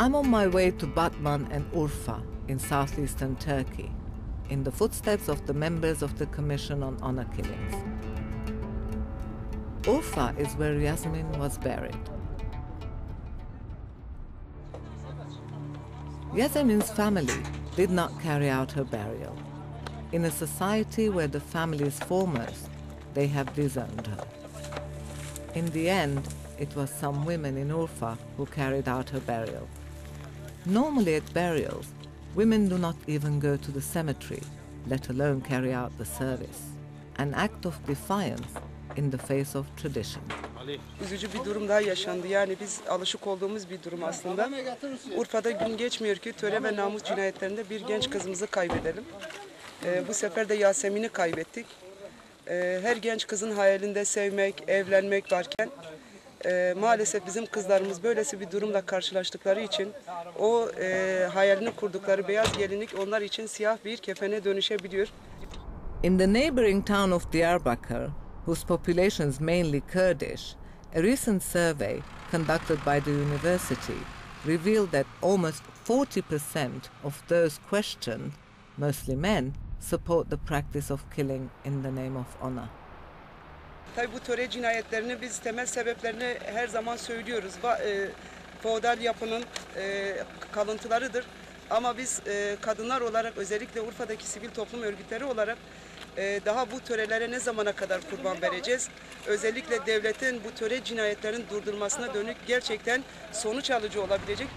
I'm on my way to Batman and Urfa in southeastern Turkey, in the footsteps of the members of the Commission on Honor Killings. Urfa is where Yasemin was buried. Yasemin's family did not carry out her burial. In a society where the family is foremost, they have disowned her. In the end, it was some women in Urfa who carried out her burial. Normally at burials, women do not even go to the cemetery, let alone carry out the service. An act of defiance in the face of tradition. Üzücü bir durum daha yaşandı. Yani biz alışık olduğumuz bir durum aslında. Urfa'da gün geçmiyor ki töre ve namus cinayetlerinde bir genç kızımızı kaybedelim. Bu sefer de Yasemin'i kaybettik. Her genç kızın hayalinde sevmek, evlenmek varken maalesef bizim kızlarımız böylesi bir durumla karşılaştıkları için o hayalini kurdukları beyaz gelinlik onlar için siyah bir kefene dönüşebiliyor. In the neighboring town of Diyarbakır, whose population is mainly Kurdish, a recent survey conducted by the university revealed that almost 40% of those questioned, mostly men, support the practice of killing in the name of honor. Tabii bu töre cinayetlerini biz temel sebeplerini her zaman söylüyoruz. Feodal yapının kalıntılarıdır. Ama biz kadınlar olarak özellikle Urfa'daki sivil toplum örgütleri olarak daha bu törelere ne zamana kadar kurban vereceğiz? Özellikle devletin bu töre cinayetlerin durdurmasına dönük gerçekten sonuç alıcı olabilecek.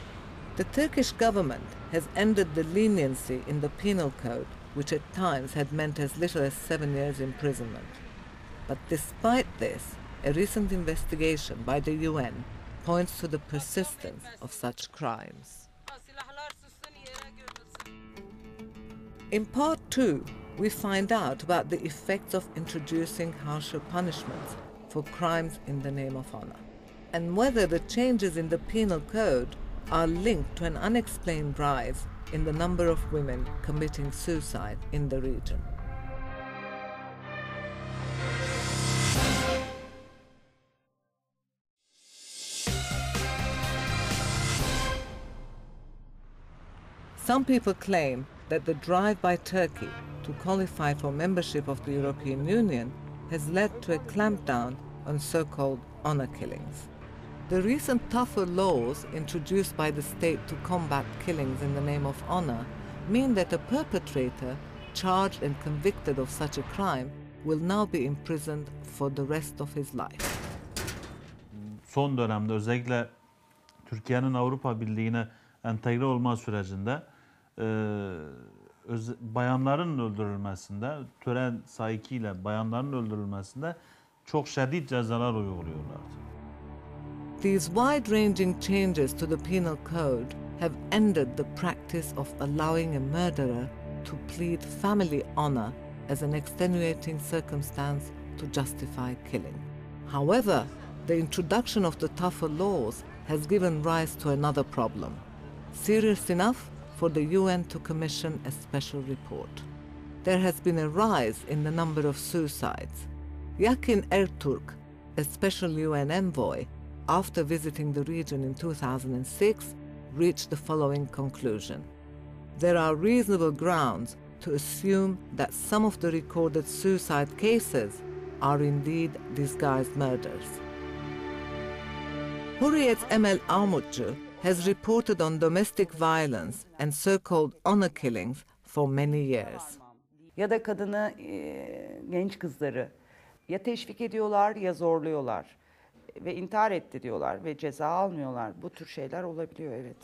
The Turkish government has ended the leniency in the penal code, which at times had meant as little as 7 years imprisonment. But despite this, a recent investigation by the UN points to the persistence of such crimes. In part 2, we find out about the effects of introducing harsher punishments for crimes in the name of honor, and whether the changes in the penal code are linked to an unexplained rise in the number of women committing suicide in the region. Some people claim that the drive by Turkey to qualify for membership of the European Union has led to a clampdown on so-called honor killings. The recent tougher laws introduced by the state to combat killings in the name of honor mean that a perpetrator charged and convicted of such a crime will now be imprisoned for the rest of his life. Son dönemde özellikle Türkiye'nin Avrupa Birliği'ne entegre olma sürecinde bayanların öldürülmesinde, tören psyche ile bayanların öldürülmesinde çok şiddet cezalar uyguluyorlardı. These wide-ranging changes to the penal code have ended the practice of allowing a murderer to plead family honor as an extenuating circumstance to justify killing. However, the introduction of the tougher laws has given rise to another problem, serious enough for the UN to commission a special report. There has been a rise in the number of suicides. Yakin Erturk, a special UN envoy, after visiting the region in 2006, reached the following conclusion. There are reasonable grounds to assume that some of the recorded suicide cases are indeed disguised murders. Hurriyet's Emel Armutcu has reported on domestic violence and so-called honor killings for many years. Ya da kadını, genç kızları ya teşvik ediyorlar ya zorluyorlar ve intihar etti diyorlar ve ceza almıyorlar. Bu tür şeyler olabiliyor, evet.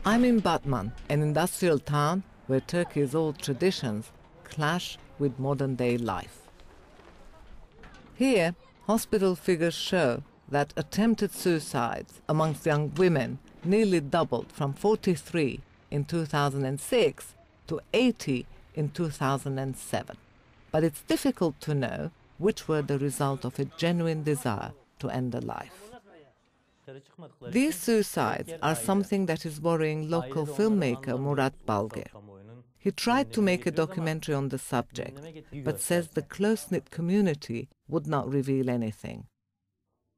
I'm in Batman, an industrial town where Turkey's old traditions clash with modern-day life. Here, hospital figures show that attempted suicides amongst young women nearly doubled from 43 in 2006 to 80 in 2007. But it's difficult to know which were the result of a genuine desire to end a life. These suicides are something that is worrying local filmmaker Murat Balgir. He tried to make a documentary on the subject, but says the close-knit community would not reveal anything.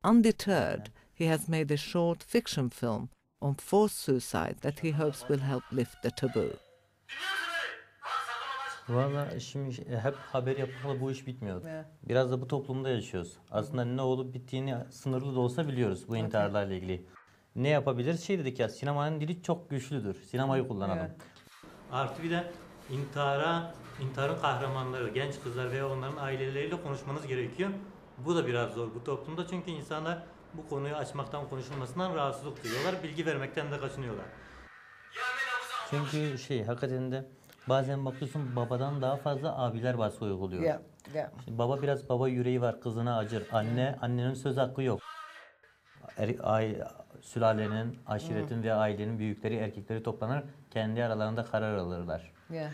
Undeterred, he has made a short fiction film on forced suicide that he hopes will help lift the taboo. Valla şimdi hep haber yapmakla bu iş bitmiyor. Yeah. Biraz da bu toplumda yaşıyoruz. Aslında ne olup bittiğini sınırlı da olsa biliyoruz bu intiharlarla ilgili. Ne yapabiliriz? Şey dedik ya, sinemanın dili çok güçlüdür. Sinemayı kullanalım. Yeah. Artı bir de intiharın kahramanları, genç kızlar veya onların aileleriyle konuşmanız gerekiyor. Bu da biraz zor bu toplumda çünkü insanlar bu konuyu açmaktan, konuşulmasından rahatsızlık duyuyorlar. Bilgi vermekten de kaçınıyorlar. Çünkü hakikaten de bazen bakıyorsun babadan daha fazla abiler baskı uyguluyor. Yeah, yeah. Şimdi baba yüreği var, kızına acır. Annenin söz hakkı yok. Sülalenin, aşiretin ve ailenin büyükleri, erkekleri toplanır, kendi aralarında karar alırlar. Yeah.